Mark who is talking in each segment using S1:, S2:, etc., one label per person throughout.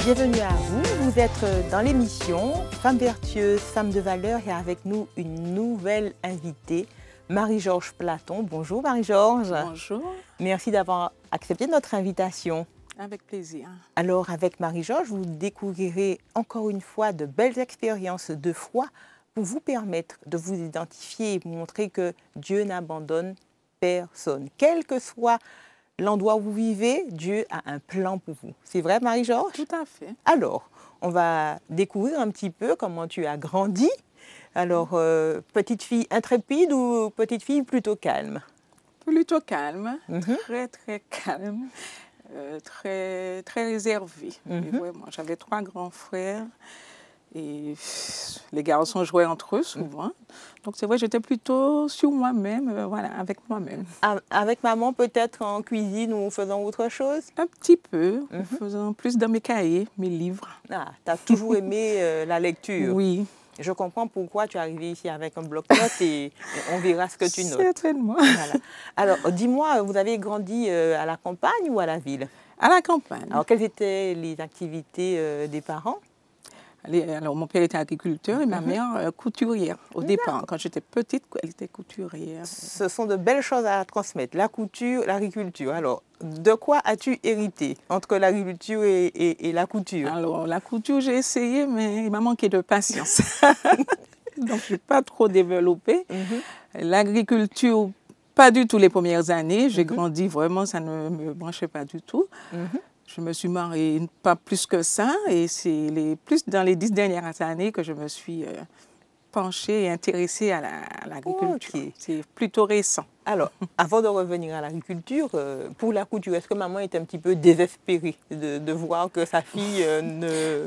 S1: Bienvenue à vous, vous êtes dans l'émission Femmes vertueuses, femmes de valeur et avec nous une nouvelle invitée, Marie-Georges Platon. Bonjour Marie-Georges.
S2: Bonjour.
S1: Merci d'avoir accepté notre invitation.
S2: Avec plaisir.
S1: Alors avec Marie-Georges, vous découvrirez encore une fois de belles expériences de foi pour vous permettre de vous identifier et vous montrer que Dieu n'abandonne personne. Quel que soit l'endroit où vous vivez, Dieu a un plan pour vous. C'est vrai, Marie-Georges?
S2: Tout à fait.
S1: Alors, on va découvrir un petit peu comment tu as grandi. Alors, petite fille intrépide ou petite fille plutôt calme?
S2: Plutôt calme, très calme, très réservée. Vraiment, j'avais 3 grands frères et les garçons jouaient entre eux souvent. Donc c'est vrai, j'étais plutôt sur moi-même, voilà, avec moi-même.
S1: Avec maman peut-être en cuisine ou faisant autre chose?
S2: Un petit peu, en faisant plus dans mes cahiers, mes livres.
S1: Ah, tu as toujours aimé la lecture?
S2: Oui.
S1: Je comprends pourquoi tu es arrivée ici avec un bloc-notes et on verra ce que tu notes.
S2: Certainement.
S1: Voilà. Alors, dis-moi, vous avez grandi à la campagne ou à la ville?
S2: À la campagne.
S1: Alors, quelles étaient les activités des parents?
S2: Alors, mon père était agriculteur et ma mère couturière au départ. Quand j'étais petite, elle était couturière.
S1: Ce sont de belles choses à transmettre, la couture, l'agriculture. Alors, de quoi as-tu hérité entre l'agriculture et la couture?
S2: Alors, la couture, j'ai essayé, mais il m'a manqué de patience. Donc, je n'ai pas trop développé. L'agriculture, pas du tout les premières années. J'ai grandi vraiment, ça ne me branchait pas du tout. Je me suis mariée pas plus que ça et c'est plus dans les 10 dernières années que je me suis penchée et intéressée à l'agriculture. Okay. C'est plutôt récent.
S1: Alors, avant de revenir à l'agriculture, pour la couture, est-ce que maman est un petit peu désespérée de voir que sa fille ne...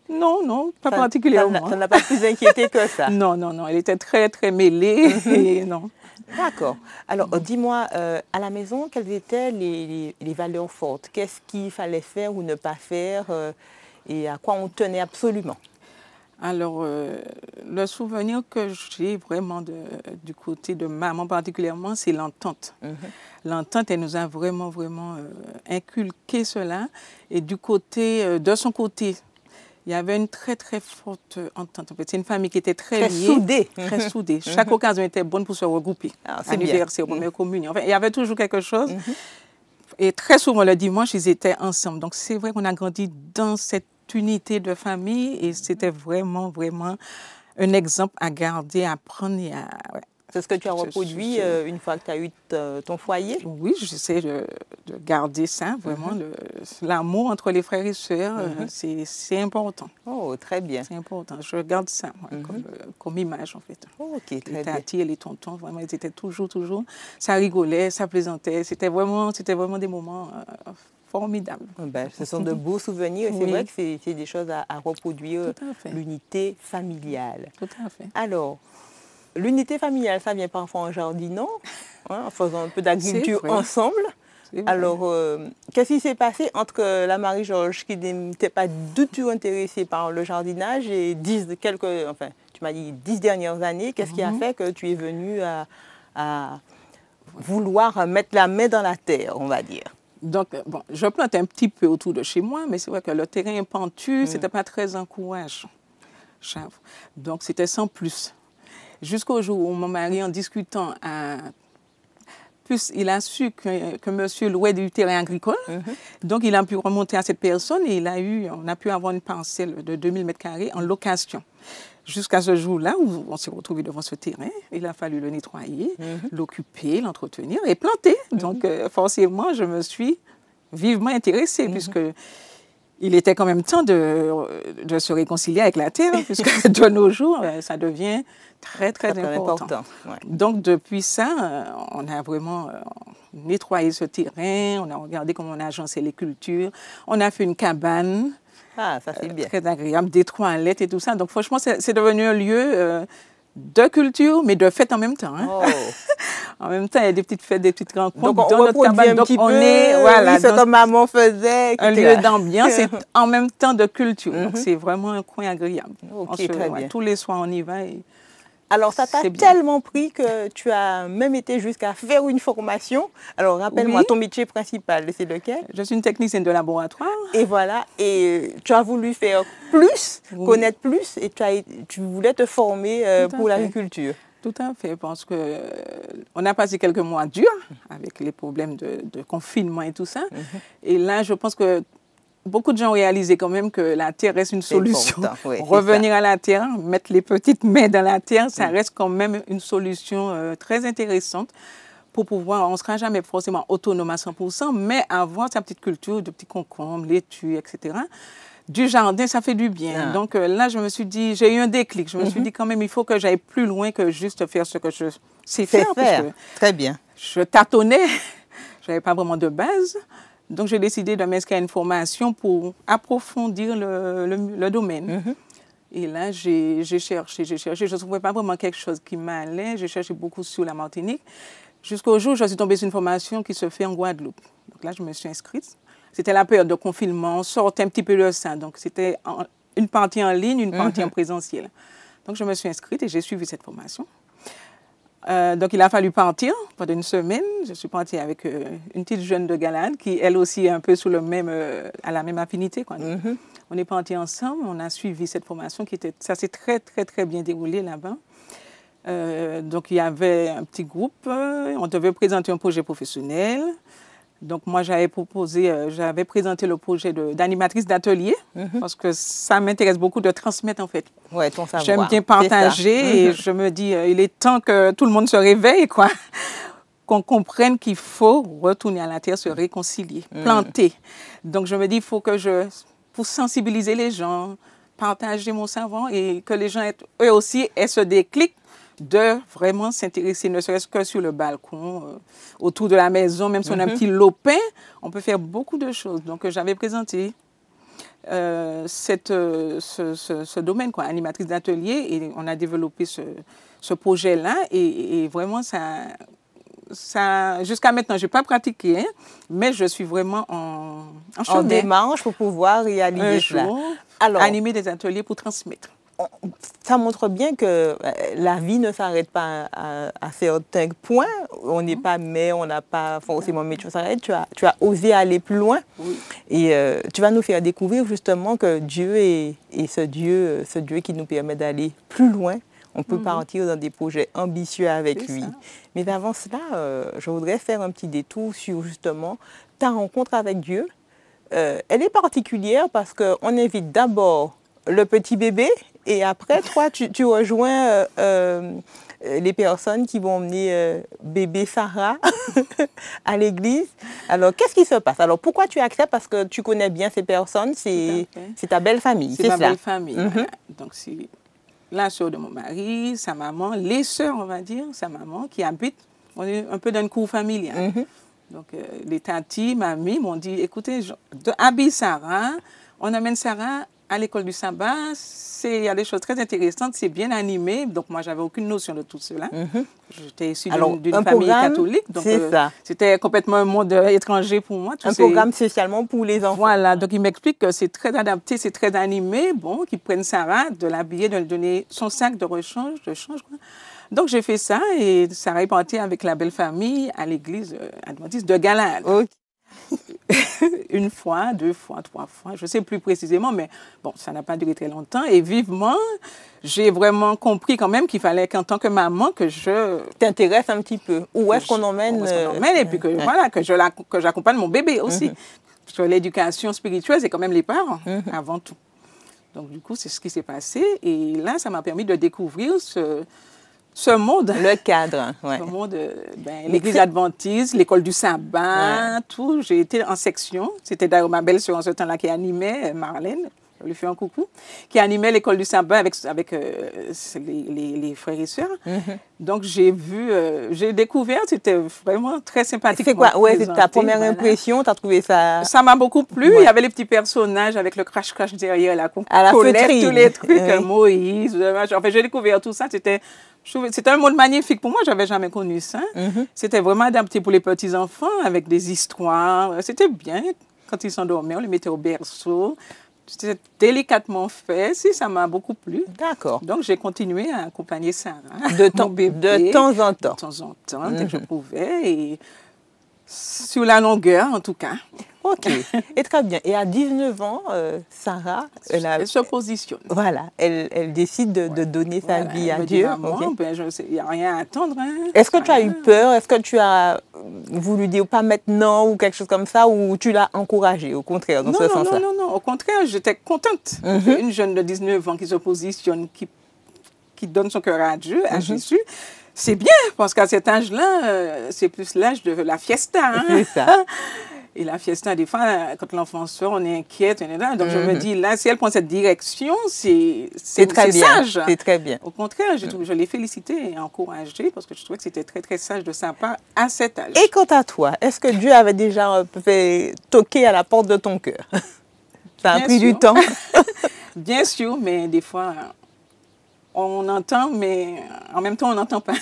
S2: Non, pas particulièrement.
S1: Ça n'a pas plus inquiété que ça?
S2: Non, elle était très mêlée et non.
S1: D'accord. Alors, dis-moi, à la maison, quelles étaient les valeurs fortes? Qu'est-ce qu'il fallait faire ou ne pas faire et à quoi on tenait absolument?
S2: Alors, le souvenir que j'ai vraiment du côté de maman particulièrement, c'est l'entente. L'entente, elle nous a vraiment inculqué cela. Et de son côté, il y avait une très forte entente. En fait, c'est une famille qui était très liée,
S1: soudée.
S2: Très soudée. Chaque occasion était bonne pour se regrouper. Anniversaire, première communion. Enfin, il y avait toujours quelque chose. Et très souvent, le dimanche, ils étaient ensemble. Donc, c'est vrai qu'on a grandi dans cette unité de famille et c'était vraiment un exemple à garder, à prendre et à... Ouais.
S1: C'est ce que tu as reproduit une fois que tu as eu ton foyer?
S2: Oui, j'essaie de garder ça, vraiment. L'amour entre les frères et sœurs, c'est important.
S1: Oh, très bien.
S2: C'est important. Je garde ça comme image, en fait.
S1: Oh, ok, très
S2: les tatis et les tontons, vraiment, ils étaient toujours... Ça rigolait, ça plaisantait. C'était vraiment des moments formidables.
S1: Ben, ce sont de beaux souvenirs. C'est vrai que c'est des choses à reproduire, l'unité familiale.
S2: Tout à fait.
S1: Alors... L'unité familiale, ça vient parfois en jardinant, en faisant un peu d'agriculture ensemble. Alors, qu'est-ce qui s'est passé entre la Marie-Georges qui n'était pas du tout intéressée par le jardinage et tu m'as dit 10 dernières années, qu'est-ce qui a fait que tu es venue à vouloir mettre la main dans la terre, on va dire?
S2: Donc, bon, je plante un petit peu autour de chez moi, mais c'est vrai que le terrain pentu, c'était pas très encourageant. Donc, c'était sans plus. Jusqu'au jour où mon mari, en discutant, il a su que monsieur louait du terrain agricole. Donc, il a pu remonter à cette personne et on a pu avoir une parcelle de 2000 m² en location. Jusqu'à ce jour-là où on s'est retrouvé devant ce terrain, il a fallu le nettoyer, l'occuper, l'entretenir et planter. Donc, forcément, je me suis vivement intéressée puisque... Il était quand même temps de se réconcilier avec la terre, puisque de nos jours, ça devient très important.
S1: Ouais.
S2: Donc, depuis ça, on a vraiment nettoyé ce terrain, on a regardé comment on a agencé les cultures, on a fait une cabane.
S1: Ah, ça c'est bien.
S2: Très agréable, des toilettes et tout ça. Donc, franchement, c'est devenu un lieu de culture, mais de fête en même temps. Hein.
S1: Oh.
S2: En même temps, il y a des petites fêtes, des petites rencontres.
S1: Donc, on reproduit un petit peu ce que maman faisait, etc.
S2: Un lieu d'ambiance et en même temps de culture. Donc, c'est vraiment un coin agréable.
S1: Okay, très bien.
S2: Tous les soirs, on y va et
S1: Alors, ça t'a tellement pris que tu as même été jusqu'à faire une formation. Alors, rappelle-moi, ton métier principal, c'est lequel?
S2: Je suis une technicienne de laboratoire.
S1: Et voilà, et tu as voulu faire plus, connaître plus, et tu voulais te former pour l'agriculture.
S2: Tout à fait, parce qu'on a passé quelques mois durs avec les problèmes de confinement et tout ça. Et là, je pense que beaucoup de gens ont réalisé quand même que la terre reste une solution. Oui, revenir à la terre, mettre les petites mains dans la terre, ça reste quand même une solution très intéressante pour pouvoir, on ne sera jamais forcément autonome à 100%, mais avoir sa petite culture de petits concombres, laitues, etc. Du jardin, ça fait du bien. Donc là, je me suis dit, j'ai eu un déclic. Je me suis dit quand même, il faut que j'aille plus loin que juste faire ce que je sais faire.
S1: Très bien.
S2: Je tâtonnais, je n'avais pas vraiment de base. Donc, j'ai décidé de m'inscrire à une formation pour approfondir le domaine. Et là, j'ai cherché. Je ne trouvais pas vraiment quelque chose qui m'allait. J'ai cherché beaucoup sur la Martinique. Jusqu'au jour où je suis tombée sur une formation qui se fait en Guadeloupe. Donc là, je me suis inscrite. C'était la période de confinement. On sortait un petit peu de ça. Donc, c'était une partie en ligne, une partie en présentiel. Donc, je me suis inscrite et j'ai suivi cette formation. Donc, il a fallu partir pendant une semaine. Je suis partie avec une petite jeune de Galade qui, elle aussi, est un peu sous le même, à la même affinité, quoi. On est partis ensemble, on a suivi cette formation ça s'est très, très, très bien déroulé là-bas. Donc, il y avait un petit groupe, on devait présenter un projet professionnel. Donc, moi, j'avais présenté le projet d'animatrice d'atelier parce que ça m'intéresse beaucoup de transmettre, en fait.
S1: Ouais, ton savoir.
S2: J'aime bien partager et je me dis, il est temps que tout le monde se réveille, quoi. Qu'on comprenne qu'il faut retourner à la terre, se réconcilier, planter. Donc, je me dis, il faut que pour sensibiliser les gens, partager mon savoir et que les gens, eux aussi, aient ce déclic de vraiment s'intéresser, ne serait-ce que sur le balcon, autour de la maison, même si on a un petit lopin, on peut faire beaucoup de choses. Donc, j'avais présenté ce domaine, quoi, animatrice d'atelier, et on a développé ce projet-là, et vraiment, ça jusqu'à maintenant, je n'ai pas pratiqué, hein, mais je suis vraiment en
S1: démarche pour pouvoir réaliser cela.
S2: Alors, animer des ateliers pour transmettre.
S1: Ça montre bien que la vie ne s'arrête pas à certains points. On n'est pas mère, on n'a pas forcément métier, tu as osé aller plus loin. Et tu vas nous faire découvrir justement que Dieu est ce Dieu qui nous permet d'aller plus loin. On peut partir dans des projets ambitieux avec lui. Mais avant cela, je voudrais faire un petit détour sur justement ta rencontre avec Dieu. Elle est particulière parce qu'on invite d'abord le petit bébé et après, toi, tu rejoins les personnes qui vont emmener bébé Sarah à l'église. Alors, qu'est-ce qui se passe? Alors, pourquoi tu acceptes? Parce que tu connais bien ces personnes, c'est ta belle famille,
S2: c'est ma belle famille. Voilà. Donc, c'est la sœur de mon mari, sa maman, les sœurs, on va dire, sa maman, qui habitent, on est un peu dans une cour familiale. Donc, les tatis, mamie m'ont dit, écoutez, habille Sarah, on amène Sarah à l'école du sabbat, il y a des choses très intéressantes, c'est bien animé. Donc, moi, je n'avais aucune notion de tout cela. J'étais issue d'une famille catholique, donc c'était complètement un monde étranger pour moi.
S1: Un programme spécialement pour les enfants.
S2: Voilà, donc il m'explique que c'est très adapté, c'est très animé, bon, qu'ils prennent Sarah, de l'habiller, de lui donner son sac de rechange, quoi. Donc, j'ai fait ça et Sarah est partie avec la belle famille à l'église adventiste de Galade. Une fois, 2 fois, 3 fois, je ne sais plus précisément, mais bon, ça n'a pas duré très longtemps. Et vivement, j'ai vraiment compris quand même qu'il fallait qu'en tant que maman, que je
S1: t'intéresse un petit peu. Où est-ce qu'on emmène
S2: et puis que, voilà, que j'accompagne mon bébé aussi. Parce que l'éducation spirituelle, c'est quand même les parents, avant tout. Donc, du coup, c'est ce qui s'est passé. Et là, ça m'a permis de découvrir ce monde.
S1: Le cadre,
S2: Le monde, l'église adventiste, l'école du sabbat, tout. J'ai été en section. C'était d'ailleurs ma belle-sœur en ce temps-là qui animait, Marlène, je lui fais un coucou, qui animait l'école du sabbat avec les frères et sœurs. Donc, j'ai découvert, c'était vraiment très sympathique.
S1: C'est quoi? Ouais, c'est ta première impression, tu as trouvé ça?
S2: Ça m'a beaucoup plu. Il y avait les petits personnages avec le crash-crash derrière,
S1: à la feutrine.
S2: Tous les trucs, Moïse. Enfin, j'ai découvert tout ça. C'était un monde magnifique pour moi, je n'avais jamais connu ça. C'était vraiment adapté pour les petits-enfants avec des histoires. C'était bien. Quand ils s'endormaient, on les mettait au berceau. C'était délicatement fait, si ça m'a beaucoup plu.
S1: D'accord.
S2: Donc j'ai continué à accompagner Sarah,
S1: de
S2: mon bébé,
S1: de temps en temps.
S2: De temps en temps, dès que je pouvais, et sur la longueur en tout cas.
S1: Ok, et très bien. Et à 19 ans, Sarah,
S2: elle se positionne.
S1: Voilà, elle décide de donner sa vie à Dieu.
S2: Maman, ben, il n'y a rien à attendre. Hein.
S1: Est-ce que tu as eu peur? Est-ce que tu as voulu dire pas maintenant ou quelque chose comme ça, ou tu l'as encouragée au contraire dans ce sens-là?
S2: Non, au contraire, j'étais contente. Une jeune de 19 ans qui se positionne, qui donne son cœur à Dieu, à Jésus. C'est bien, parce qu'à cet âge-là, c'est plus l'âge de la fiesta. Hein?
S1: C'est ça.
S2: Et la fiesta, des fois, quand l'enfant sort, on est inquiète. Donc je me dis, là, si elle prend cette direction, c'est sage.
S1: C'est très bien.
S2: Au contraire, je l'ai félicitée et encouragée parce que je trouvais que c'était très, très sage de sa part à cet âge.
S1: Et quant à toi, est-ce que Dieu avait déjà fait toquer à la porte de ton cœur? Ça a pris du temps.
S2: Bien sûr, mais des fois, on entend, mais en même temps, on n'entend pas.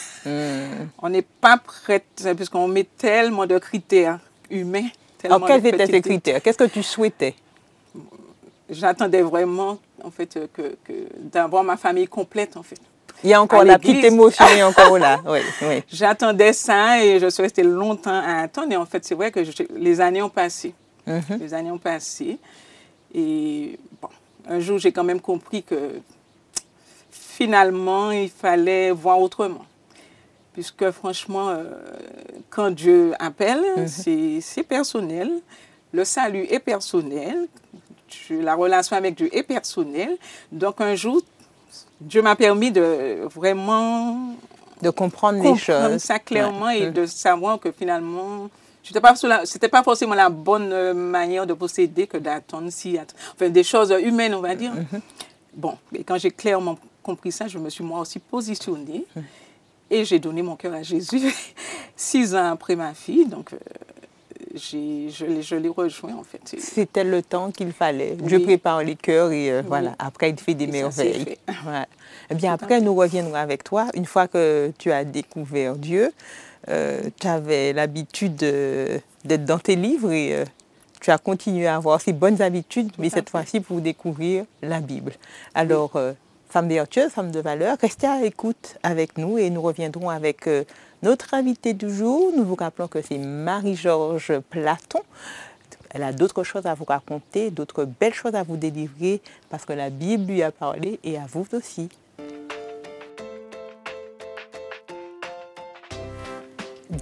S2: On n'est pas prête, puisqu'on met tellement de critères humains.
S1: Alors, quels étaient tes critères? Qu'est-ce que tu souhaitais?
S2: J'attendais vraiment, en fait, d'avoir ma famille complète, en fait.
S1: Il y a encore la petite émotion, est encore là. Oui, oui.
S2: J'attendais ça et je suis restée longtemps à attendre. Et en fait, c'est vrai que les années ont passé. Les années ont passé. Et bon, un jour, j'ai quand même compris que finalement, il fallait voir autrement. Puisque franchement, quand Dieu appelle, c'est personnel. Le salut est personnel. La relation avec Dieu est personnelle. Donc un jour, Dieu m'a permis de vraiment...
S1: de comprendre les choses.
S2: Ça clairement et de savoir que finalement, c'était pas forcément la bonne manière de procéder que d'attendre enfin, des choses humaines, on va dire. Bon, et quand j'ai clairement compris ça, je me suis moi aussi positionnée. Et j'ai donné mon cœur à Jésus 6 ans après ma fille. Donc, je l'ai rejoint, en fait.
S1: C'était le temps qu'il fallait. Oui. Dieu prépare les cœurs et voilà, après, il fait des merveilles. Voilà. Eh bien, après, nous reviendrons avec toi. Une fois que tu as découvert Dieu, tu avais l'habitude d'être dans tes livres et tu as continué à avoir ces bonnes habitudes, mais cette fois-ci pour découvrir la Bible. Alors... Femme vertueuse, femme de valeur, restez à l'écoute avec nous et nous reviendrons avec notre invitée du jour. Nous vous rappelons que c'est Marie-Georges Platon. Elle a d'autres choses à vous raconter, d'autres belles choses à vous délivrer parce que la Bible lui a parlé et à vous aussi.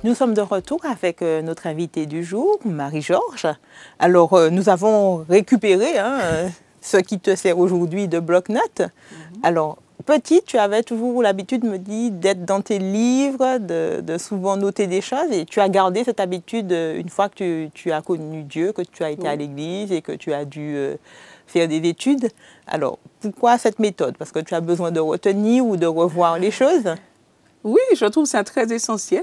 S1: Nous sommes de retour avec notre invitée du jour, Marie-Georges. Alors, nous avons récupéré... ce qui te sert aujourd'hui de bloc-notes. Alors, petite, tu avais toujours l'habitude, me dit, d'être dans tes livres, de souvent noter des choses. Et tu as gardé cette habitude une fois que tu as connu Dieu, que tu as été à l'église et que tu as dû faire des études. Alors, pourquoi cette méthode? Parce que tu as besoin de retenir ou de revoir les choses?
S2: Oui, je trouve ça très essentiel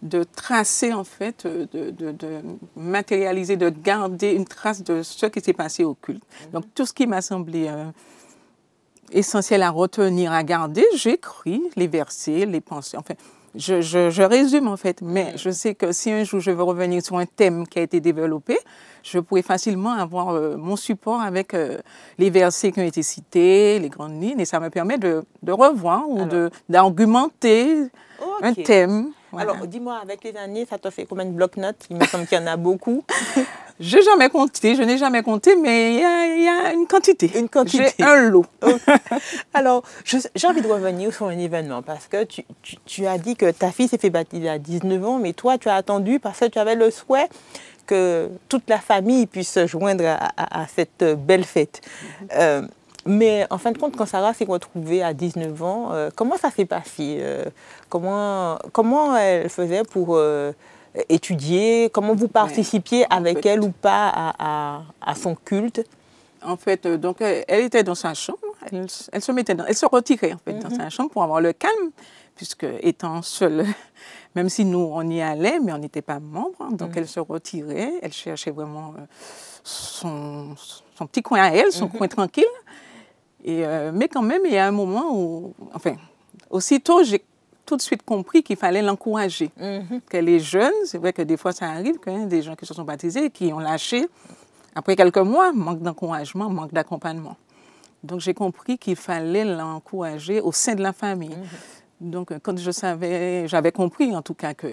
S2: de tracer, en fait, de matérialiser, de garder une trace de ce qui s'est passé au culte. Donc, tout ce qui m'a semblé essentiel à retenir, à garder, j'écris les versets, les pensées. Enfin, je résume, en fait, mais je sais que si un jour je veux revenir sur un thème qui a été développé, je pourrais facilement avoir mon support avec les versets qui ont été cités, les grandes lignes, et ça me permet de revoir ou d'argumenter un thème.
S1: Voilà. Alors, dis-moi, avec les années, ça te fait combien de bloc-notes? Il me semble qu'il y en a beaucoup.
S2: Je n'ai jamais compté, mais il y a une quantité.
S1: Une quantité.
S2: J'ai un lot.
S1: Alors, j'ai envie de revenir sur un événement, parce que tu as dit que ta fille s'est fait baptiser à 19 ans, mais toi, tu as attendu parce que tu avais le souhait que toute la famille puisse se joindre à cette belle fête. Mais en fin de compte, quand Sarah s'est retrouvée à 19 ans, comment ça s'est passé? Comment elle faisait pour étudier? Comment vous participiez avec elle ou pas à son culte?
S2: En fait, donc, elle était dans sa chambre. Elle se retirait en fait, dans sa chambre pour avoir le calme, puisque étant seule, même si nous, on y allait, mais on n'était pas membres. Donc, elle se retirait. Elle cherchait vraiment son petit coin à elle, son coin tranquille. Mais quand même, il y a un moment où, enfin, aussitôt, j'ai tout de suite compris qu'il fallait l'encourager. Qu'elle est jeune, c'est vrai que des fois, ça arrive qu'il y a des gens qui se sont baptisés et qui ont lâché Après quelques mois, manque d'encouragement, manque d'accompagnement. Donc, j'ai compris qu'il fallait l'encourager au sein de la famille. Donc, quand j'avais compris en tout cas que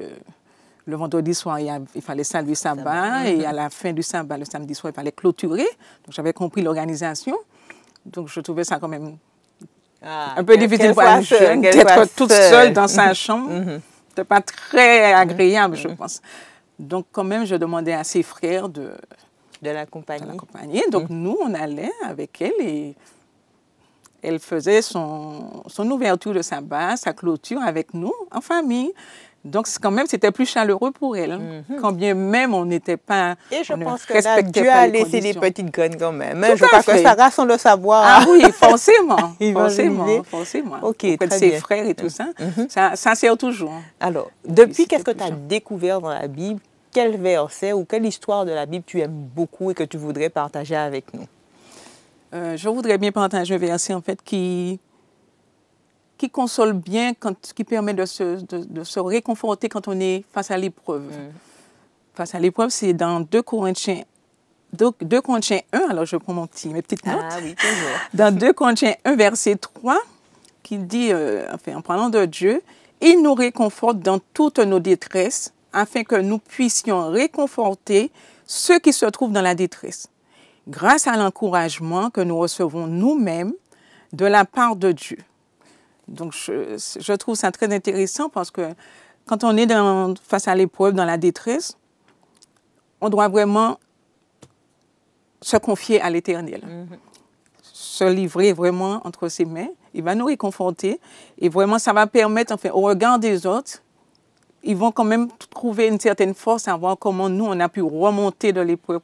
S2: le vendredi soir, il fallait saluer sabbat et à la fin du sabbat, le samedi soir, il fallait clôturer. Donc, j'avais compris l'organisation. Donc, je trouvais ça quand même un peu difficile pour une jeune d'être toute seule dans sa chambre. C'était pas très agréable, je pense. Donc, quand même, je demandais à ses frères de l'accompagner. Donc, nous, on allait avec elle et elle faisait son ouverture de sabbat, sa clôture avec nous, en famille. Donc, quand même, c'était plus chaleureux pour elle. Quand bien même, on n'était pas...
S1: Et je pense que là, Dieu a laissé les petites graines quand même. Je crois que Sarah, sans le savoir...
S2: Ah oui, forcément. forcément.
S1: OK,
S2: auprès de ses frères et tout ça. Ça sert toujours.
S1: Alors, depuis, qu'est-ce que tu as découvert dans la Bible? Quel verset ou quelle histoire de la Bible tu aimes beaucoup et que tu voudrais partager avec nous?
S2: Je voudrais bien partager un verset, en fait, qui console bien, qui permet de se réconforter quand on est face à l'épreuve. Face à l'épreuve, c'est dans 2 Corinthiens 1, alors je prends mes petites notes.
S1: Ah oui, toujours.
S2: Dans 2 Corinthiens 1, verset 3, qui dit, en parlant de Dieu, « Il nous réconforte dans toutes nos détresses, afin que nous puissions réconforter ceux qui se trouvent dans la détresse, grâce à l'encouragement que nous recevons nous-mêmes de la part de Dieu. » Donc, je trouve ça très intéressant parce que quand on est face à l'épreuve, dans la détresse, on doit vraiment se confier à l'Éternel, se livrer vraiment entre ses mains. Il va nous réconforter et vraiment, ça va permettre, enfin, au regard des autres, ils vont quand même trouver une certaine force à voir comment nous, on a pu remonter de l'épreuve,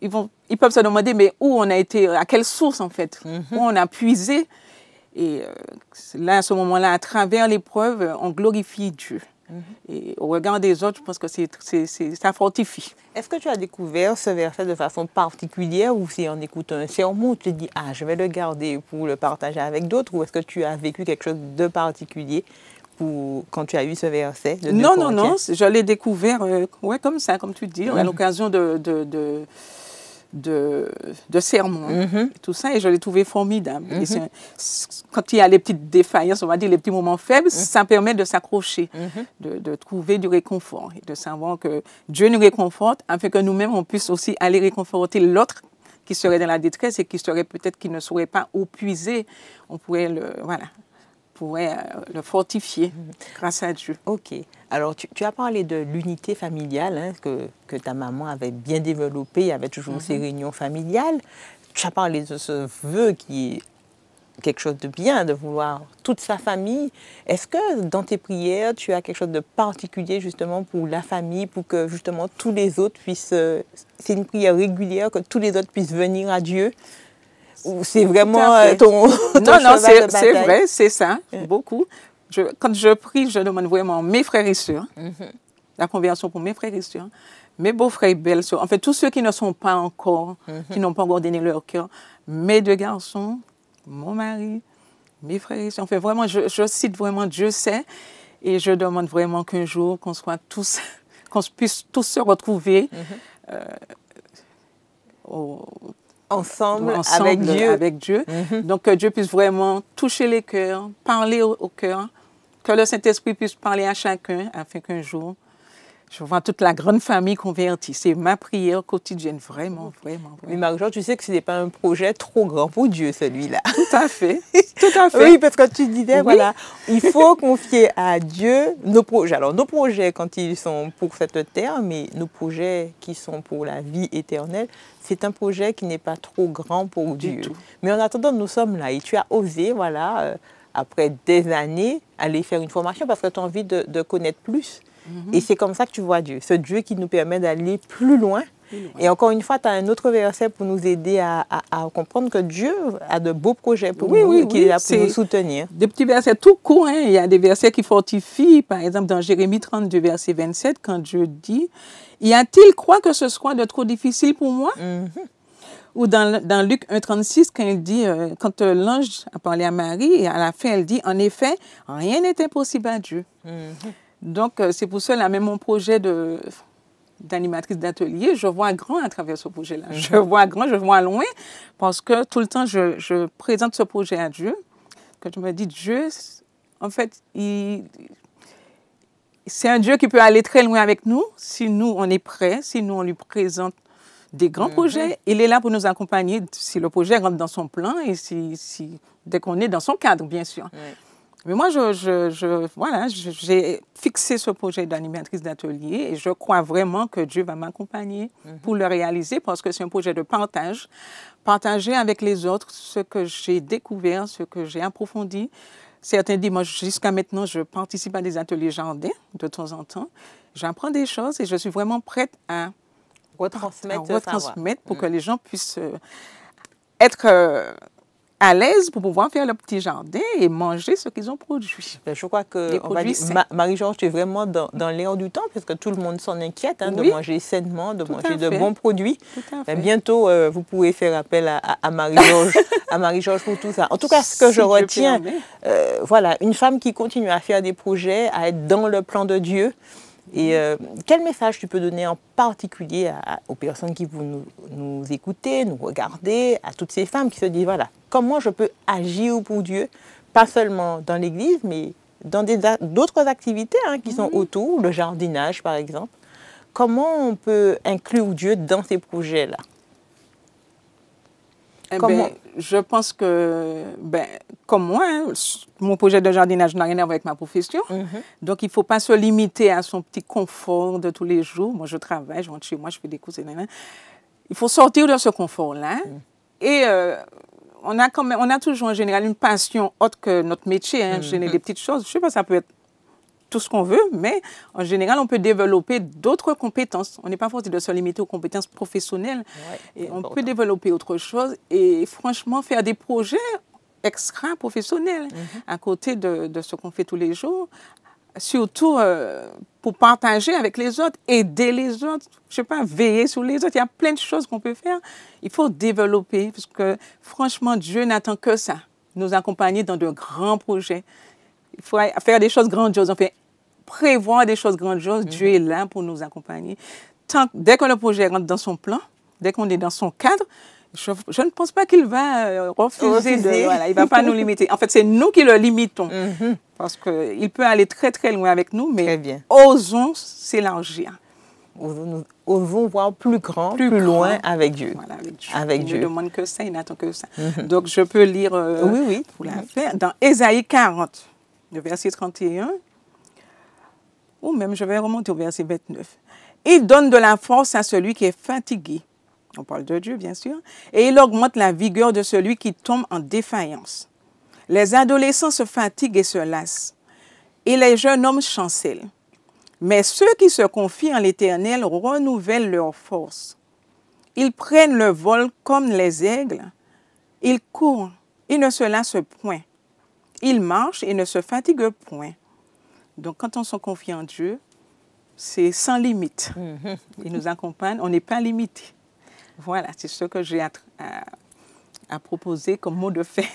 S2: ils peuvent se demander, mais où on a été, à quelle source, en fait, où on a puisé. Et là, à ce moment-là, à travers l'épreuve, on glorifie Dieu. Et au regard des autres, je pense que ça fortifie.
S1: Est-ce que tu as découvert ce verset de façon particulière ou c'est en écoutant un sermon, tu te dis, je vais le garder pour le partager avec d'autres, ou est-ce que tu as vécu quelque chose de particulier quand tu as eu ce verset de
S2: Non, je l'ai découvert comme ça, comme tu dis, à l'occasion de sermons, tout ça, et je l'ai trouvé formidable. Et quand il y a les petites défaillances, on va dire les petits moments faibles, ça permet de s'accrocher, de trouver du réconfort, et de savoir que Dieu nous réconforte, afin que nous-mêmes, on puisse aussi aller réconforter l'autre qui serait dans la détresse et qui ne saurait pas où puiser. On pourrait le fortifier grâce à Dieu.
S1: OK. Alors, tu as parlé de l'unité familiale que ta maman avait bien développée. Il y avait toujours ces réunions familiales. Tu as parlé de ce vœu qui est quelque chose de bien, de vouloir toute sa famille. Est-ce que dans tes prières, tu as quelque chose de particulier justement pour la famille, pour que justement tous les autres puissent... c'est une prière régulière, que tous les autres puissent venir à Dieu? Ou c'est vraiment ton
S2: Non, c'est vrai, c'est ça, beaucoup. Quand je prie, je demande vraiment mes frères et sœurs, la conversion pour mes frères et sœurs, mes beaux-frères et belles-sœurs, en fait, tous ceux qui ne sont pas encore, qui n'ont pas encore donné leur cœur, mes 2 garçons, mon mari, mes frères et sœurs. En fait, vraiment, je cite vraiment Dieu sait, et je demande vraiment qu'un jour, qu'on puisse tous se retrouver
S1: ensemble avec Dieu.
S2: Donc, que Dieu puisse vraiment toucher les cœurs, parler au cœur, que le Saint-Esprit puisse parler à chacun, afin qu'un jour, je vois toute la grande famille convertie. C'est ma prière quotidienne, vraiment.
S1: Mais Marie-Jo, tu sais que ce n'est pas un projet trop grand pour Dieu, celui-là.
S2: Tout à fait.
S1: Oui, parce que tu disais, voilà, il faut confier à Dieu nos projets. Alors, nos projets, quand ils sont pour cette terre, mais nos projets qui sont pour la vie éternelle, c'est un projet qui n'est pas trop grand pour Dieu. Mais en attendant, nous sommes là. Et tu as osé, après des années, aller faire une formation parce que tu as envie de connaître plus. Et c'est comme ça que tu vois Dieu. Ce Dieu qui nous permet d'aller plus loin. Et encore une fois, tu as un autre verset pour nous aider à comprendre que Dieu a de beaux projets pour nous et qu'il est là pour nous soutenir.
S2: Des petits versets tout courts. Il y a des versets qui fortifient. Par exemple, dans Jérémie 32, verset 27, quand Dieu dit « Y a-t-il quoi que ce soit de trop difficile pour moi ?» Ou dans Luc 1,36, quand il dit, quand l'ange a parlé à Marie, et à la fin, elle dit « En effet, rien n'est impossible à Dieu. » Donc, c'est pour cela, même mon projet de d'animatrice d'atelier, je vois grand à travers ce projet-là. Je vois grand, je vois loin, parce que tout le temps, je présente ce projet à Dieu, que je me dis, Dieu, en fait, c'est un Dieu qui peut aller très loin avec nous, si nous, on est prêts, si nous, on lui présente des grands projets. Il est là pour nous accompagner si le projet rentre dans son plan et dès qu'on est dans son cadre, bien sûr. Mais moi, voilà, j'ai fixé ce projet d'animatrice d'atelier et je crois vraiment que Dieu va m'accompagner pour le réaliser parce que c'est un projet de partage. Partager avec les autres ce que j'ai découvert, ce que j'ai approfondi. Certains dimanches, jusqu'à maintenant, je participe à des ateliers jardins de temps en temps. J'apprends des choses et je suis vraiment prête à retransmettre pour que les gens puissent être à l'aise pour pouvoir faire le petit jardin et manger ce qu'ils ont produit.
S1: Je crois que Marie-Georges, tu es vraiment dans l'air du temps parce que tout le monde s'en inquiète de manger sainement, de manger de bons produits. Bientôt, vous pouvez faire appel à Marie-Georges pour tout ça. En tout cas, ce que je retiens, voilà, une femme qui continue à faire des projets, à être dans le plan de Dieu. Et quel message tu peux donner en particulier aux personnes qui vont nous écouter, nous regarder, à toutes ces femmes qui se disent, voilà, comment je peux agir pour Dieu, pas seulement dans l'église, mais dans d'autres activités qui sont autour, le jardinage par exemple. Comment on peut inclure Dieu dans ces projets-là?
S2: Je pense que, comme moi, mon projet de jardinage n'a rien à voir avec ma profession. Donc, il ne faut pas se limiter à son petit confort de tous les jours. Moi, je travaille, je rentre chez moi, je fais des courses. Il faut sortir de ce confort-là. Et on a toujours en général une passion autre que notre métier. Générer des petites choses. Je ne sais pas, ça peut être tout ce qu'on veut, mais en général, on peut développer d'autres compétences. On n'est pas forcé de se limiter aux compétences professionnelles. Et on peut développer autre chose et franchement faire des projets extra-professionnels à côté de ce qu'on fait tous les jours. Surtout pour partager avec les autres, aider les autres, je ne sais pas, veiller sur les autres. Il y a plein de choses qu'on peut faire. Il faut développer parce que franchement, Dieu n'attend que ça, nous accompagner dans de grands projets. Il faut faire des choses grandioses. On fait prévoir des choses grandioses. Dieu est là pour nous accompagner. Dès que le projet rentre dans son plan, dès qu'on est dans son cadre, je ne pense pas qu'il va refuser. Voilà, il ne va pas nous limiter. En fait, c'est nous qui le limitons. Parce qu'il peut aller très, très loin avec nous, mais osons s'élargir.
S1: Osons voir plus grand, plus loin avec Dieu.
S2: Voilà, avec Dieu. Il ne demande que ça, il n'attend que ça. Donc, je peux lire pour la faire dans Ésaïe 40. Le verset 31, ou même je vais remonter au verset 29. Il donne de la force à celui qui est fatigué. On parle de Dieu, bien sûr. Et il augmente la vigueur de celui qui tombe en défaillance. Les adolescents se fatiguent et se lassent. Et les jeunes hommes chancellent. Mais ceux qui se confient en l'Éternel renouvellent leur force. Ils prennent le vol comme les aigles. Ils courent, ils ne se lassent point. Ils marchent et ne se fatiguent point. Donc, quand on se confie en Dieu, c'est sans limite. Il nous accompagne, on n'est pas limité. Voilà, c'est ce que j'ai à proposer comme mot de fait.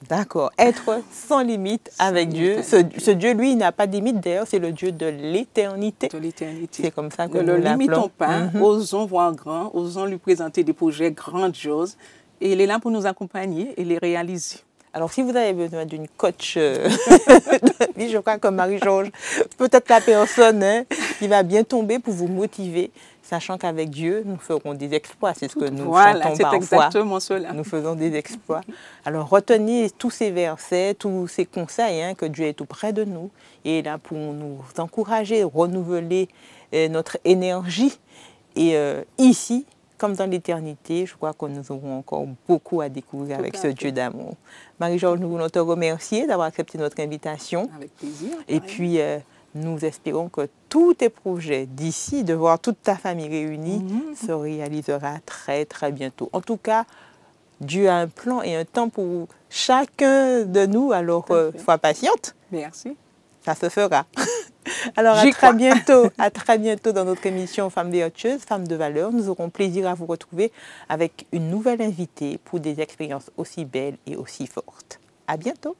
S1: D'accord. Être sans limite avec Dieu. Ce Dieu, lui, n'a pas de limite. D'ailleurs, c'est le Dieu de l'éternité.
S2: De l'éternité.
S1: C'est comme ça que
S2: nous
S1: l'appelons.
S2: Ne le limitons pas. Osons voir grand. Osons lui présenter des projets grandioses. Et il est là pour nous accompagner et les réaliser.
S1: Alors, si vous avez besoin d'une coach, je crois que Marie-Georges, peut-être la personne qui va bien tomber pour vous motiver, sachant qu'avec Dieu, nous ferons des exploits. C'est ce que nous chantons parfois.
S2: C'est exactement cela.
S1: Nous faisons des exploits. Alors, retenez tous ces versets, tous ces conseils, que Dieu est tout près de nous et est là pour nous encourager, renouveler notre énergie. Et ici, comme dans l'éternité, je crois que nous aurons encore beaucoup à découvrir avec ce Dieu d'amour. Marie-Georges, nous voulons te remercier d'avoir accepté notre invitation.
S2: Avec plaisir.
S1: Et puis, nous espérons que tous tes projets d'ici, de voir toute ta famille réunie, se réalisera très, très bientôt. En tout cas, Dieu a un plan et un temps pour chacun de nous, alors sois patiente.
S2: Merci.
S1: Ça se fera. Alors, à très bientôt dans notre émission Femmes vertueuses, Femmes de valeur. Nous aurons plaisir à vous retrouver avec une nouvelle invitée pour des expériences aussi belles et aussi fortes. À bientôt.